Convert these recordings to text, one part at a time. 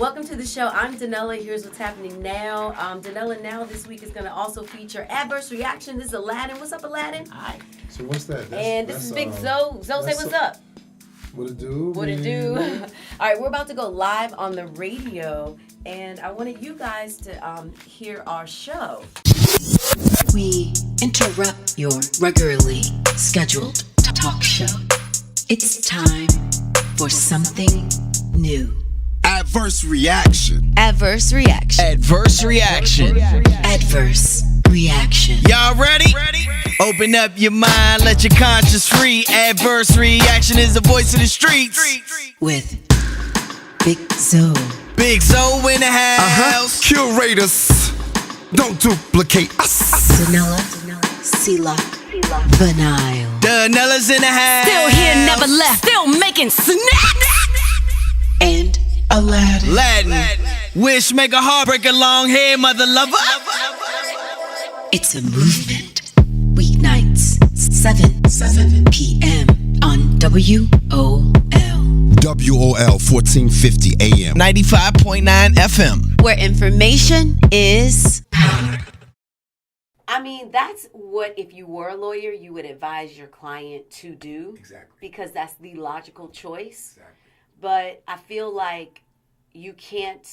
Welcome to the show. I'm Danella. Here's what's happening now. Danella Now this week is going to also feator AdVerse ReAction. This is Aladdin. What's up, Aladdin? Hi. So what's that? This is Big Zoe. Zoe, say what's up. What it do? What it do? All right, we're about to go live on the radio, and I wanted you guys to hear our show. We interrupt your regularly scheduled talk show. It's time for something new. AdVerse ReAction. AdVerse ReAction. AdVerse ReAction. AdVerse ReAction. Y'all ready? Open up your mind, let your conscience free. AdVerse ReAction is the voice of the streets. With Big Zoe. Big Zoe in the house. Curators, don't duplicate us. Danella, Sela, Vanille. Danella's in the house. Still here, never left. Still making snacks. And Aladdin. Wish, make a heart, break a long hair, mother lover. It's a movement. Weeknights, 7 p.m. on WOL. WOL 1450 AM. 95.9 FM. Where information is power. I mean, that's what, if you were a lawyer, you would advise your client to do. Exactly. Because that's the logical choice. Exactly. But I feel like you can't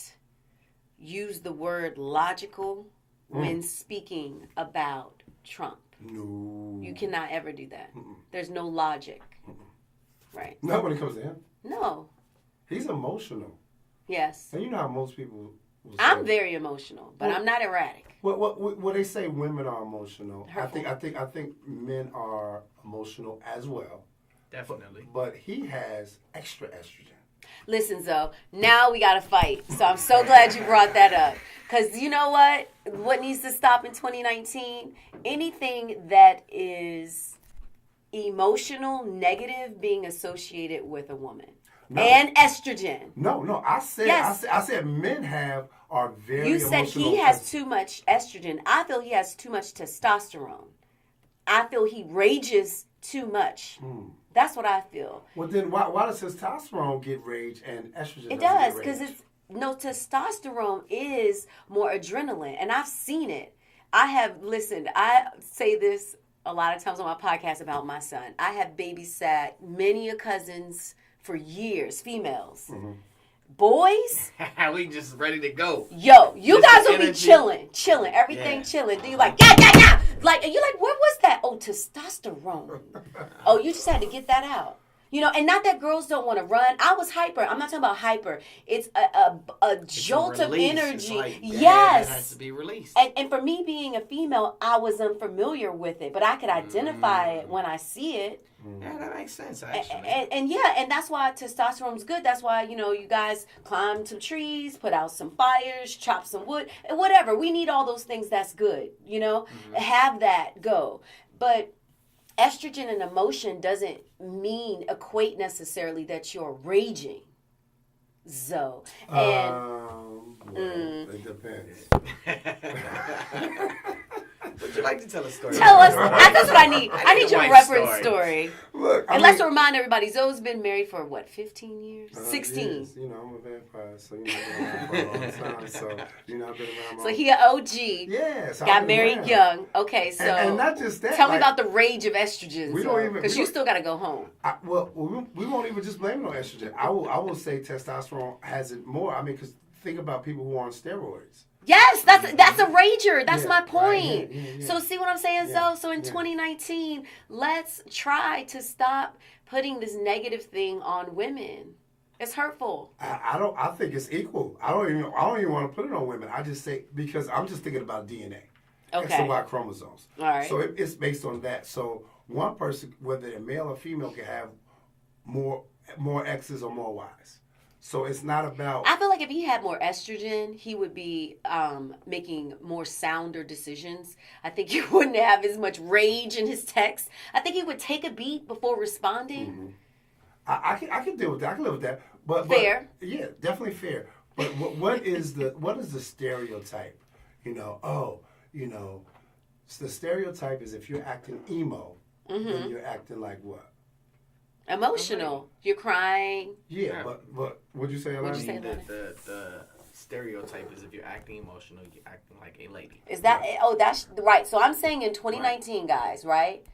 use the word logical when speaking about Trump. No. You cannot ever do that. There's no logic. Right. Not when it comes to him. No. He's emotional. Yes. And you know how most people will say, I'm very emotional, but I'm not erratic. Well, they say women are emotional. Hurtful. I think men are emotional as well. Definitely. But he has extra estrogen. Listen, Zoe, now we got to fight. So I'm so glad you brought that up. Because you know what? What needs to stop in 2019? Anything that is emotional, negative, being associated with a woman. No. And estrogen. No. I said men are very You said emotional. he has too much estrogen. I feel he has too much testosterone. I feel he rages too much. That's what I feel. Well, then why does testosterone get rage and estrogen It doesn't does, get because rage? testosterone is more adrenaline, and I've seen it. I say this a lot of times on my podcast about my son. I have babysat many cousins for years, females. Boys, We just ready to go. yo, you Just guys the will be energy. chilling, everything Yeah. chilling. Then you're like, yeah. Like, and you're like, what was that? Oh, testosterone. Oh, you just had to get that out. You know, and not that girls don't want to run. I was hyper. I'm not talking about hyper. It's a jolt of energy. Yes. It has to be released. And for me being a female, I was unfamiliar with it, but I could identify it when I see it. Yeah, that makes sense, actually. And that's why testosterone's good. That's why, you guys climb some trees, put out some fires, chop some wood, whatever. We need all those things. That's good, have that go. But estrogen and emotion doesn't equate necessarily that you're raging. Zoe. It depends. Would you like to tell a story? Tell us. That's what I need. I need your wife reference story. story. Look, And let's remind everybody, Zoe's been married for, 15 years? 16. Years. I'm a vampire, so I've been around for a long time. So, I've been around. So he an OG. Yes. Got married young. Okay, so And not just that. tell me about the rage of estrogen. We don't even- Because you still got to go home. We won't even just blame it on estrogen. I will say testosterone has it more. I mean, because think about people who are on steroids. Yes, that's a rager. That's Yeah, my right, point. yeah. So see what I'm saying, Yeah, Zoe? So in yeah. 2019, let's try to stop putting this negative thing on women. It's hurtful. I think it's equal. I don't even want to put it on women. I just say, because I'm just thinking about DNA. X and Y chromosomes. All right. So it's based on that. So one person, whether they're male or female, can have more X's or more Y's. So it's not about... I feel like if he had more estrogen, he would be making more sounder decisions. I think he wouldn't have as much rage in his text. I think he would take a beat before responding. I can deal with that. I can live with that. But Fair. Yeah, definitely fair. But what is the stereotype? The stereotype is if you're acting emo, then you're acting like what? Emotional. You're crying. Yeah, but What'd you say, What'd Elijah? you say? The stereotype is if you're acting emotional, you're acting like a lady. Is that? Oh, that's right. So I'm saying in 2019, guys, right?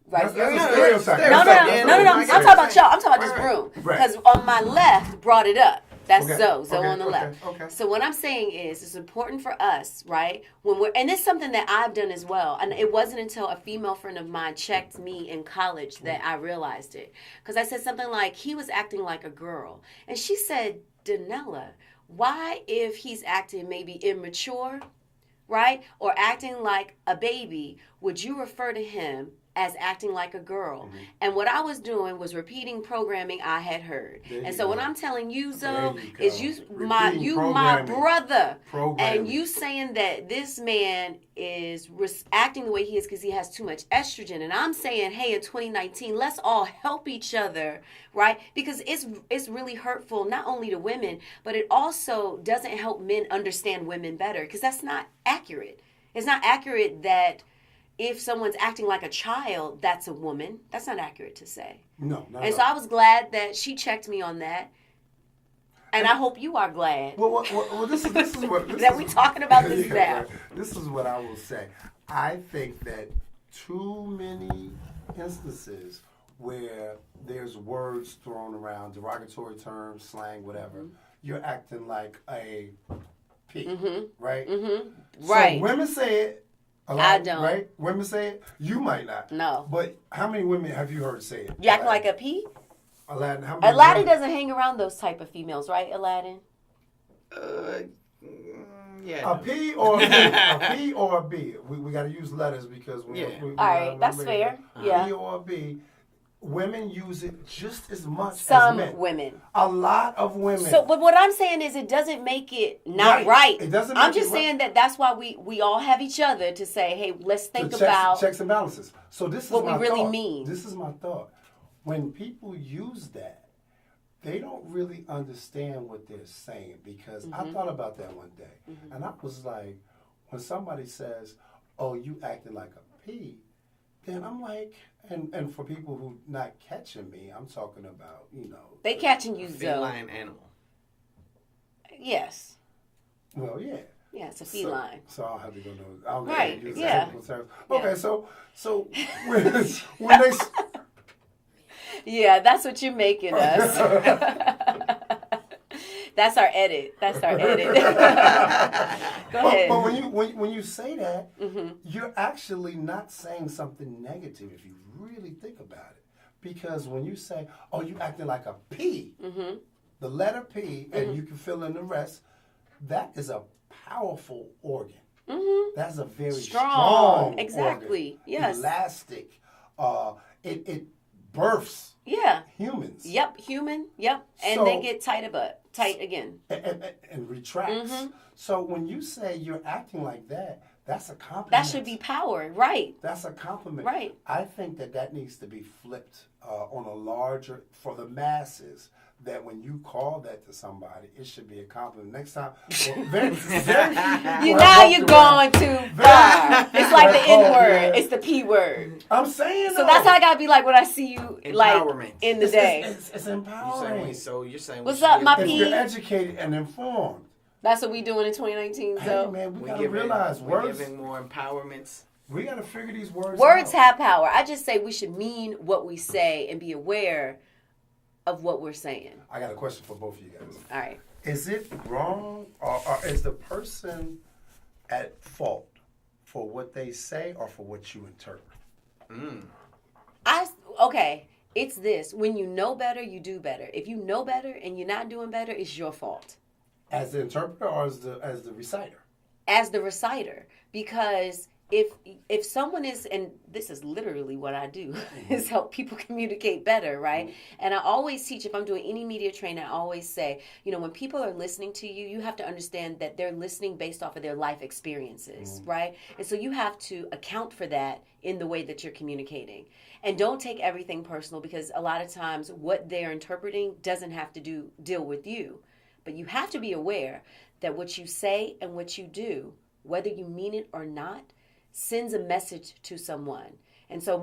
Right. That's a stereotype. No. That's I'm talking about y'all. I'm talking about this room. Right. Because on my left brought it up. That's Okay, Zoe okay, on the okay, left. okay. So what I'm saying is, it's important for us, right? When we're, and it's something that I've done as well. And it wasn't until a female friend of mine checked me in college that I realized it. Because I said something like, he was acting like a girl, and she said, Danella, why, if he's acting maybe immature, right, or acting like a baby, would you refer to him as acting like a girl? Mm-hmm. And what I was doing was repeating programming I had heard. There And you so go. what I'm telling you, Zoe, There you is go. my Repeating brother, Programming. and you saying that this man is acting the way he is because he has too much estrogen. And I'm saying, hey, in 2019, let's all help each other, right? Because it's really hurtful not only to women, but it also doesn't help men understand women better, because that's not accurate. It's not accurate that if someone's acting like a child, that's a woman. That's not accurate to say. No, not And at so all. I was glad that she checked me on that. And I hope you are glad Well, this is what that we talking about this now. right. This is what I will say. I think that too many instances where there's words thrown around, derogatory terms, slang, whatever, you're acting like a pig, right? Right. So women say it. A lot, I don't. Right? Women say it. You might not. No. But how many women have you heard say it? You acting like a pea? Aladdin. How many Aladdin women? doesn't hang around those type of females, right, Aladdin? Yeah. A P or a B? A P or a B? We got to use letters because we. Yeah. We All right, that's fair. Yeah. P or a B. Women use it just as much as Some men. women. A lot of women. So, but what I'm saying is, it doesn't make it not right. It doesn't I'm make it just right. saying that that's why we all have each other to say, hey, let's think So about checks and balances. So this is what we my really thought. mean. This is my thought. When people use that, they don't really understand what they're saying, because I thought about that one day, and I was like, when somebody says, "Oh, you acting like a pea," then I'm like, and for people who not catching me, I'm talking about, they catching you, Zoe. Feline animal. Yes. well, yeah. Yeah, it's a feline. So I'll have to go know. I'll Right, use yeah. technical terms. Yeah. Okay, so when they Yeah, that's what you're making us. That's our edit. That's our edit. Go ahead. But when you say that, you're actually not saying something negative if you really think about it. Because when you say, "Oh, you acting like a P," the letter P, and you can fill in the rest, that is a powerful organ. That's a very strong Exactly. organ. Yes. Elastic. It births Yeah. humans. Yep. Human. Yep. And So- they get tight again. And retracts. So when you say you're acting like that, that's a compliment. That should be power, right? That's a compliment. Right. I think that needs to be flipped on a larger, for the masses, that when you call that to somebody, it should be a compliment. Next time, very few people Now have you're walked going around. too far. It's like the N word. yeah. It's the P word. I'm saying So that's how I gotta be like when I see you like Empowerment. in the day. It's empowering. You're saying What's we should up, give my If P? you're educated and informed, That's what we doing in 2019. hey So man, we We're gotta giving, realize we're words. giving more empowerments. We gotta figure these words words out. have power. I just say we should mean what we say and be aware of what we're saying. I got a question for both of you guys. All right. Is it wrong, or is the person at fault for what they say or for what you interpret? Okay. It's this. When you know better, you do better. If you know better and you're not doing better, it's your fault. As the interpreter or as the reciter? As the reciter, because if someone is, and this is literally what I do, is help people communicate better, right? And I always teach, if I'm doing any media training, I always say, when people are listening to you, you have to understand that they're listening based off of their life experiences, right? And so you have to account for that in the way that you're communicating. And don't take everything personal, because a lot of times what they're interpreting doesn't have to deal with you. But you have to be aware that what you say and what you do, whether you mean it or not, sends a message to someone. And so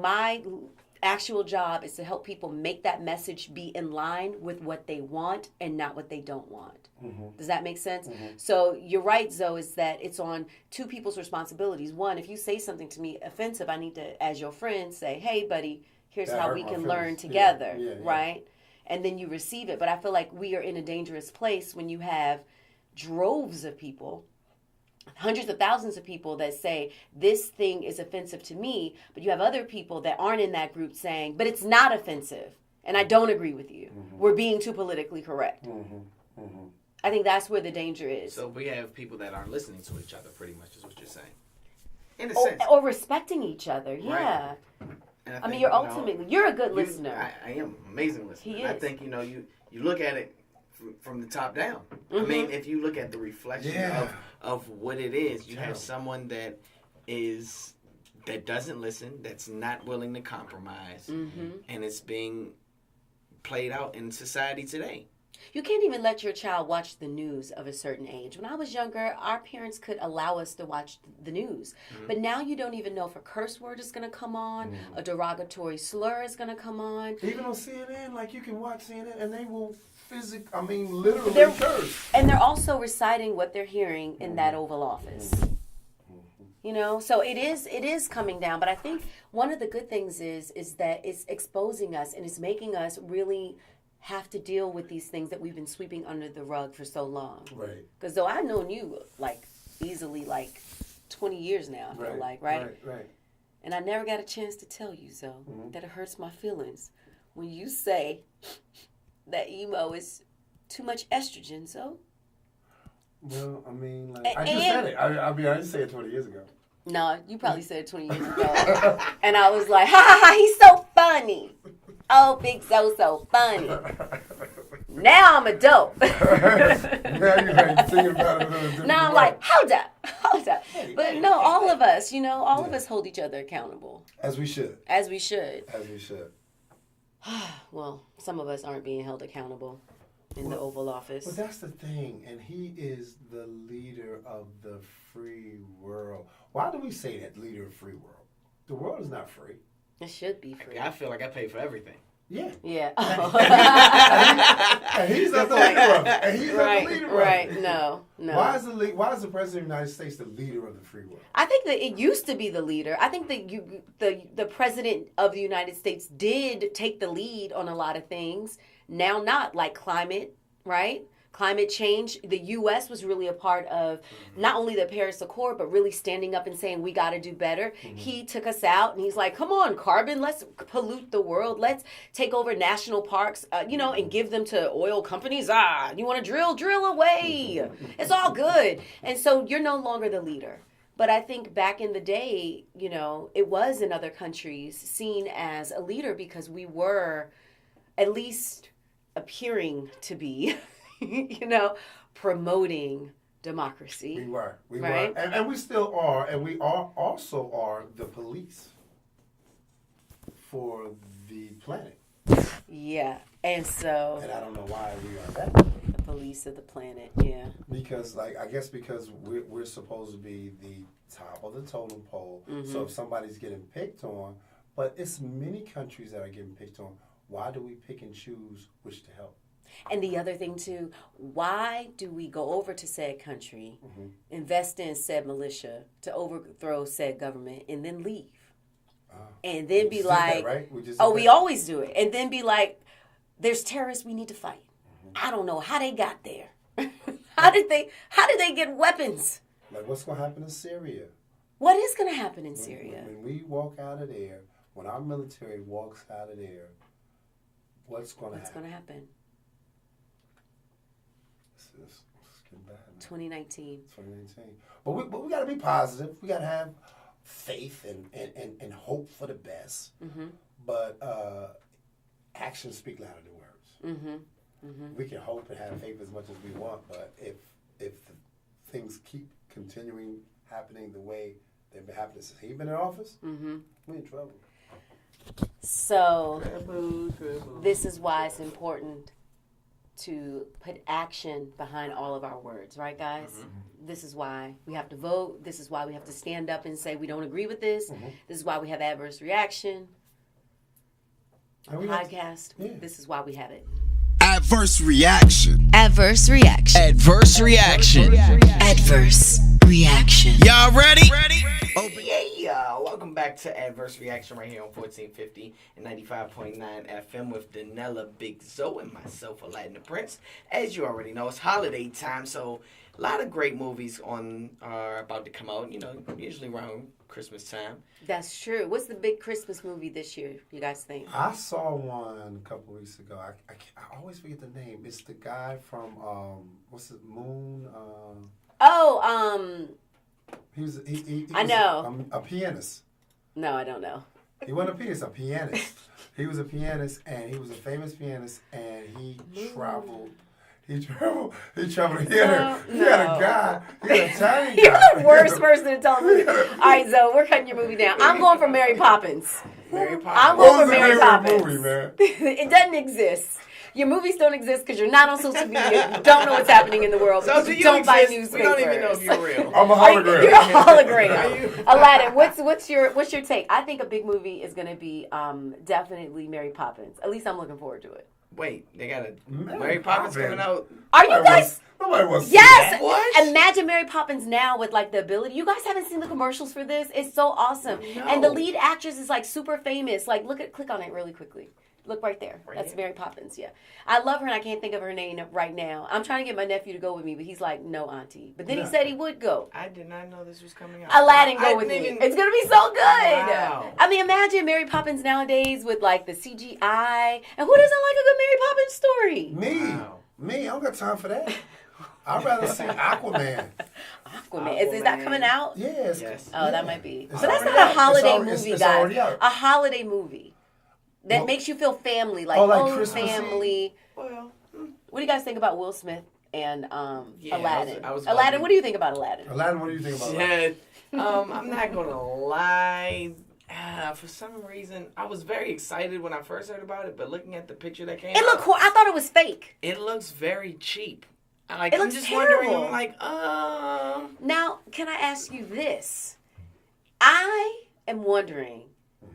actual job is to help people make that message be in line with what they want and not what they don't want. Does that make sense? So you're right, Zoe, is that it's on two people's responsibilities. One, if you say something to me offensive, I need to, as your friend, say, hey, buddy, here's That how hurt we my can feelings. learn together, Yeah. right? And then you receive it. But I feel like we are in a dangerous place when you have droves of people, hundreds of thousands of people that say this thing is offensive to me, but you have other people that aren't in that group saying, but it's not offensive, and I don't agree with you. We're being too politically correct. I think that's where the danger is. So we have people that aren't listening to each other, pretty much, is what you're saying. In a sense. Or respecting each other, yeah. Right. And I think, mean, you're a good listener. I am amazing listener. He I is. think, you look at it from the top down. I mean, if you look at the reflection of what it is, you have someone that doesn't listen, that's not willing to compromise, and it's being played out in society today. You can't even let your child watch the news of a certain age. When I was younger, our parents could allow us to watch the news. But now you don't even know if a curse word is going to come on, a derogatory slur is going to come on. Even on CNN, like you can watch CNN and they will literally curse. And they're also reciting what they're hearing in that Oval Office. So it is coming down. But I think one of the good things is that it's exposing us and it's making us really have to deal with these things that we've been sweeping under the rug for so long. Right. Because though I've known you easily 20 years now, I feel like, right? Right. And I never got a chance to tell you, Zoe, that it hurts my feelings when you say that emo is too much estrogen, Zoe. Well, I mean, I just said it. I didn't say it 20 years ago. No, you probably said it 20 years ago. And I was like, ha ha ha, he's so funny. Oh, Big so funny. Now I'm a dope. Now you're thinking about it in a different Now I'm way. like, hold up. But no, all of us, all of us hold each other accountable. As we should. As we should. Well, some of us aren't being held accountable in the Oval Office. But that's the thing, and he is the leader of the free world. Why do we say that, leader of free world? The world is not free. It should be free. I feel like I pay for everything. Yeah. Yeah. And he's not the leader of it. And he's not the leader of it. Right. No. Why is the president of the United States the leader of the free world? I think that it used to be the leader. I think that the president of the United States did take the lead on a lot of things. Now not, like climate, right? Climate change. The U.S. was really a part of not only the Paris Accord, but really standing up and saying we got to do better. He took us out and he's like, come on, carbon, let's pollute the world. Let's take over national parks, and give them to oil companies. You want to drill away. It's all good. And so you're no longer the leader. But I think back in the day, it was in other countries seen as a leader because we were at least appearing to be, promoting democracy. We were. Right? And we still are. And we also are the police for the planet. Yeah. And so. And I don't know why we are that. The police of the planet, yeah. Because, because we're supposed to be the top of the totem pole. So if somebody's getting picked on, but it's many countries that are getting picked on, why do we pick and choose which to help? And the other thing, too, why do we go over to said country, invest in said militia to overthrow said government, and then leave? And then be like, right? we always do it. And then be like, there's terrorists we need to fight. I don't know how they got there. How did they get weapons? Like, what's going to happen in Syria? What is going to happen in Syria? When we walk out of there, when our military walks out of there, what's going to happen? It's getting bad. 2019. But we got to be positive. We got to have faith and hope for the best. But actions speak louder than words. We can hope and have faith as much as we want, but if things keep continuing happening the way they've been happening since he's been in office, we're in trouble. So this is why it's important to put action behind all of our words, right, guys? This is why we have to vote. This is why we have to stand up and say we don't agree with this. This is why we have adverse reaction. And we got- podcast. Yeah. This is why we have it. Adverse reaction. Adverse reaction. AdVerse reaction. Adverse reaction. Y'all ready? Yeah, welcome back to AdVerse Reaction right here on 1450 and 95.9 FM with Danella, Big Zoe, and myself, Aladdin the Prince. As you already know, it's holiday time, so a lot of great movies are about to come out, usually around Christmas time. That's true. What's the big Christmas movie this year, you guys think? I saw one a couple weeks ago. I always forget the name. It's the guy from what's it, Moon? He I was know. a pianist. No, I don't know. He wasn't a pianist, a pianist. He was a pianist, and he was a famous pianist, and he traveled. He traveled. He had a guy. He had an Italian guy. You're the worst person to tell me. All right, Zoe, we're cutting your movie down. I'm going for Mary Poppins. Mary I'm Poppins. going for What was the Mary name of Poppins. the movie, man? It doesn't exist. Your movies don't exist because you're not on social media. You don't know what's happening in the world. So Because do you you don't buy exist? We newspapers. don't even know if you're real. I'm a hologram. You're a hologram. Aladdin, what's your take? I think a big movie is going to be definitely Mary Poppins. At least I'm looking forward to it. Wait, they got a Mary Mary Poppins Poppins. coming out. Are you guys? Nobody wants to see Yes. that. What? Imagine Mary Poppins now with like the ability. You guys haven't seen the commercials for this. It's so awesome. No. And the lead actress is like super famous. Like click on it really quickly. Look right there. Right That's here? Mary Poppins. Yeah, I love her and I can't think of her name right now. I'm trying to get my nephew to go with me, but he's like, no, auntie. But then he Yeah. said he would go. I did not know this was coming out. Aladdin, I go with me. didn't even- It's gonna be so good. Wow. I mean, imagine Mary Poppins nowadays with like the CGI. And who doesn't like a good Mary Poppins story? Wow. Me, I don't got time for that. I'd rather see Aquaman. Aquaman. Is that coming out? Yes. Yes. Oh, that might be. It's But that's already not a out. holiday It's movie, it's guys. already out. A holiday movie that Well- makes you feel family, like, Oh, like oh, Christmas Eve? family. Well, What do you guys think about Will Smith and Yeah, Aladdin? I was about Aladdin, to- what do you think about Aladdin? Aladdin, what do you think about that? yeah. I'm not gonna lie. For some reason, I was very excited when I first heard about it, but looking at the picture that came It looked out, cool. I thought it was fake. it looks very cheap. It I'm looks just terrible. wondering, like, Now, can I ask you this? I am wondering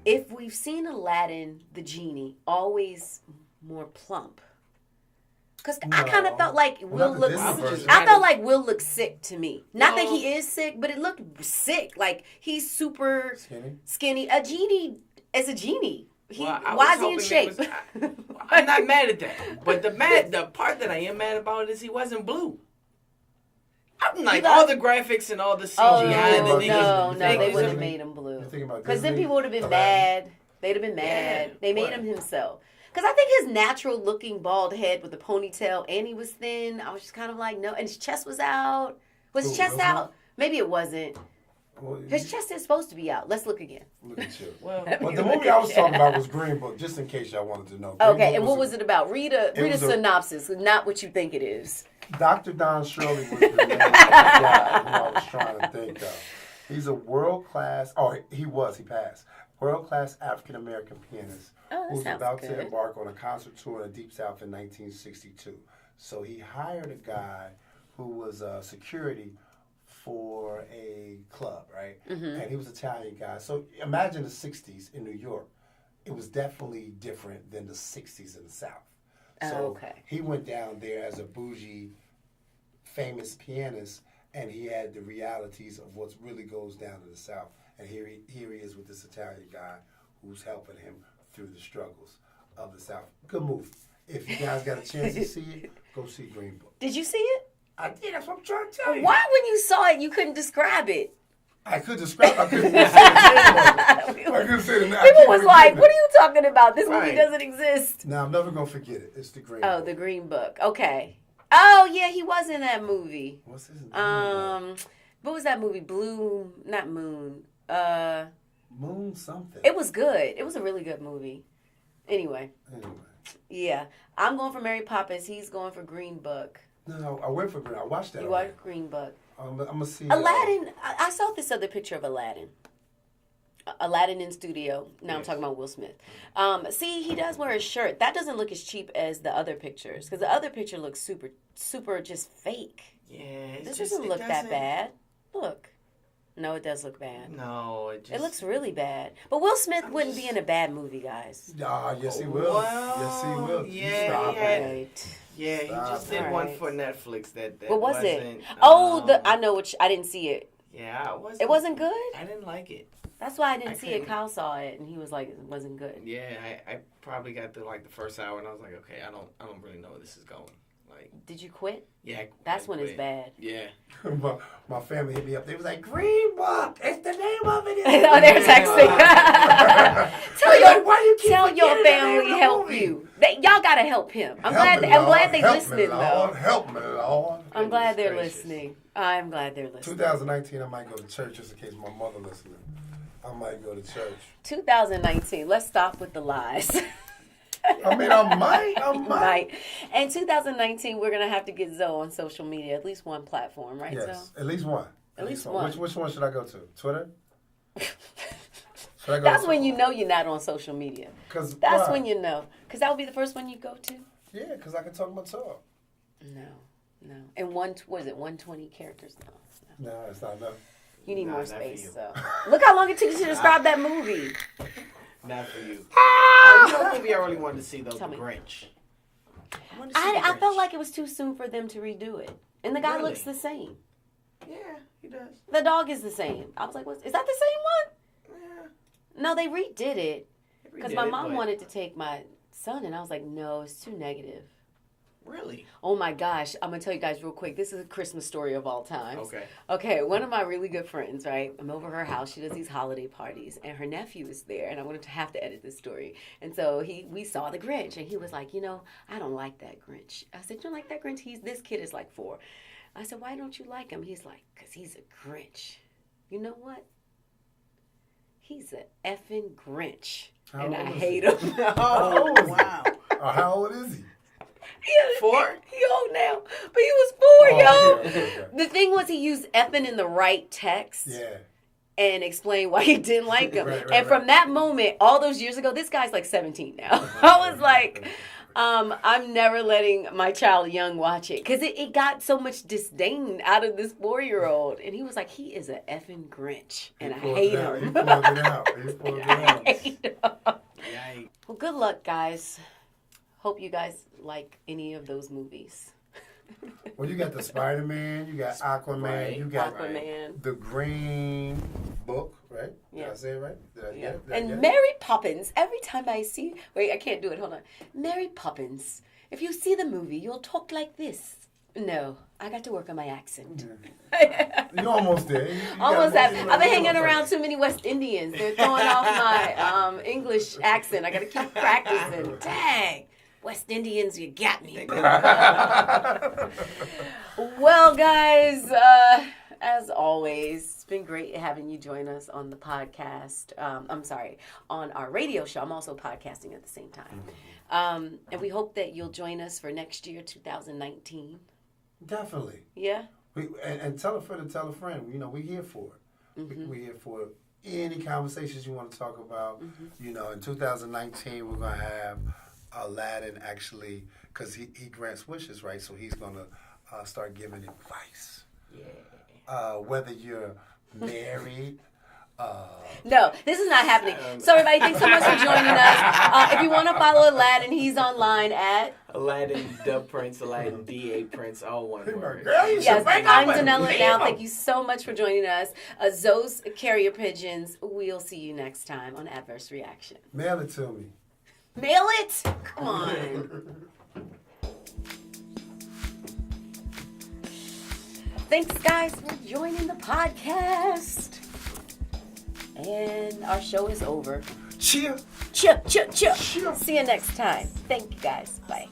if we've seen Aladdin, the genie, always more plump. Because I kind of No. felt like Well, Will not the looks. Disney version. I felt like Will looked sick to me. Not that No. he is sick, but it looked sick. Like he's super Skinny? skinny. A genie is a genie. Well, I Why was is he in hoping shape? they I'm not mad at that, but the part that I am mad about is he wasn't blue. I'm like got- all the graphics and all the CGI. Oh and the no, niggas- no, they niggas wouldn't have are- made him blue. You're thinking about Because then Disney? people would have been Aladdin? mad. They'd have been mad. Yeah. They made What? him himself. Because I think his natural looking bald head with the ponytail and he was thin. I was just kind of like, no. And his chest was out. Was his Who, chest Will Smith? out? Maybe it wasn't. Well, His chest is supposed to be out. Let's look again. Look at you. Well, Let But me the look movie I at was you. talking about was Green Book, just in case y'all wanted to know. Green Okay, Book and what was it about? Read a was a- synopsis, not what you think it is. Dr. Don Shirley was the name of the guy who I was trying to think of. He's a world-class, he passed, world-class African-American pianist Oh, that who's sounds about good. to embark on a concert tour in the Deep South in 1962. So he hired a guy who was security for a club, right? Mm-hmm. And he was an Italian guy. So imagine the 60s in New York. It was definitely different than the 60s in the South. So Oh, okay. he went down there as a bougie, famous pianist, and he had the realities of what really goes down in the South. And here he is with this Italian guy who's helping him through the struggles of the South. Good movie. If you guys got a chance to see it, go see Green Book. Did you see it? I did. That's what I'm trying to tell you. Why, when you saw it, you couldn't describe it? I could describe. I couldn't say the name. I couldn't say the name. I People can't was remember like, it. "What are you talking about? This movie Right. doesn't exist." Now I'm never gonna forget it. It's the Green Oh, Book. the Green Book. Okay. Oh yeah, he was in that movie. What's his name? What was that movie? Blue, not Moon. Moon something. It was good. It was a really good movie. Anyway, Anyway. yeah, I'm going for Mary Poppins. He's going for Green Book. No, I went for Green. I watched that. You already. are Green Book. I'm gonna see. Aladdin. I saw this other picture of Aladdin. Aladdin in studio. Now I'm talking about Will Smith. See, he does wear a shirt. That doesn't look as cheap as the other pictures because the other picture looks super just fake. yeah, This doesn't look that bad. Look. No, it does look bad. No, It looks really bad. But Will Smith wouldn't be in a bad movie, guys. Ah, yes, he will. Well, Yes, he will. yeah, Stop he had- it. Right. Yeah, he just did All one right. for Netflix that What was it? wasn't, I know which. I didn't see it. Yeah, It wasn't good? I didn't like it. That's why I didn't I see it. couldn't- Kyle saw it, and he was like, it wasn't good. Yeah, I probably got through like the first hour, and I was like, okay, I don't really know where this is going. Like, Did you quit? yeah, That's I when it's quit. bad. Yeah. My family hit me up. They was like, Green Book. It's the name of it. Oh, they're texting. Why you keep Tell your forgetting the name family of the help movie? you. Y'all gotta help him. I'm glad they Help listening me, though. Lord. Help me, Lord. I'm glad they're Goodness gracious. listening. I'm glad they're listening. 2019, I might go to church just in case my mother listening. I might go to church. 2019. Let's stop with the lies. I mean, I might. Right. And 2019, we're gonna have to get Zoe on social media, at least one platform, right? Yes, Zoe? at least one. At least one. Which one should I go to? Twitter? Should I go That's to- when you know you're not on social media. 'Cause That's why? when you know. Because that would be the first one you go to. Yeah, because I can talk my talk. No. And 120 characters? No. No, it's not enough. You need Nah, more not for space. you. So look how long it took you to describe that movie. Not for you. You know what movie I really wanted to see though? Tell The me. Grinch. I wanted to see I The felt Grinch. like it was too soon for them to redo it. And the guy Really? looks the same. Yeah, he does. The dog is the same. I was like, is that the same one? Yeah. No, they redid it. He Because redid my it, mom but- wanted to take my son, and I was like, no, it's too negative. Really? Oh my gosh, I'm going to tell you guys real quick. This is a Christmas story of all times. Okay. Okay, one of my really good friends, right? I'm over her house. She does these holiday parties, and her nephew is there, and I wanted to have to edit this story. And so we saw the Grinch, and he was like, I don't like that Grinch. I said, you don't like that Grinch? This kid is like 4. I said, why don't you like him? He's like, because he's a Grinch. You know what? He's an effing Grinch, How and I old is hate he? him. Oh, wow. How old is he? 4? He old now, but he was 4, yo. Okay. The thing was, he used effing in the right text. Yeah. And explain why he didn't like him. Right, And from that moment, all those years ago, this guy's like 17 now. I was like, I'm never letting my child young watch it. Because it got so much disdain out of this 4-year-old. And he was like, he is an effing Grinch. And I hate He him. pulled it out. He pulled it out. I hate him. Yikes. Well, good luck, guys. Hope you guys like any of those movies. Well, you got the Spider-Man, you got Aquaman, Right. you got Aquaman. the Green Book, right? Yeah. Did I say it right? Did I Yeah. get it? Did I get And it? Mary Poppins. Every time I see... Wait, I can't do it. Hold on. Mary Poppins. If you see the movie, you'll talk like this. No, I got to work on my accent. You almost did. You Almost got have. most- I've been hanging around too many West Indians. They're throwing off my English accent. I got to keep practicing. Dang. West Indians, you got me. Well, guys, as always, it's been great having you join us on the podcast. On our radio show. I'm also podcasting at the same time. And we hope that you'll join us for next year, 2019. Definitely. Yeah? And tell a friend to tell a friend. You know, we're here for it. Mm-hmm. We're here for any conversations you want to talk about. Mm-hmm. You know, in 2019, we're going to have Aladdin actually, because he grants wishes, right? So he's going to start giving advice. Yeah. Whether you're married. No, this is not happening. So everybody, thanks so much for joining us. If you want to follow Aladdin, he's online at... Aladdin, the Prince, Aladdin, D.A. Prince, all one word. Girl, you Yes, should bring I'm up a Danella name. now. Thank you so much for joining us. Zoe's Carrier Pigeons. We'll see you next time on AdVerse Reaction. Mail it to me. Mail it? Come on. Thanks, guys, for joining the podcast. And our show is over. Cheer. Cheer. See you next time. Thank you, guys. Bye.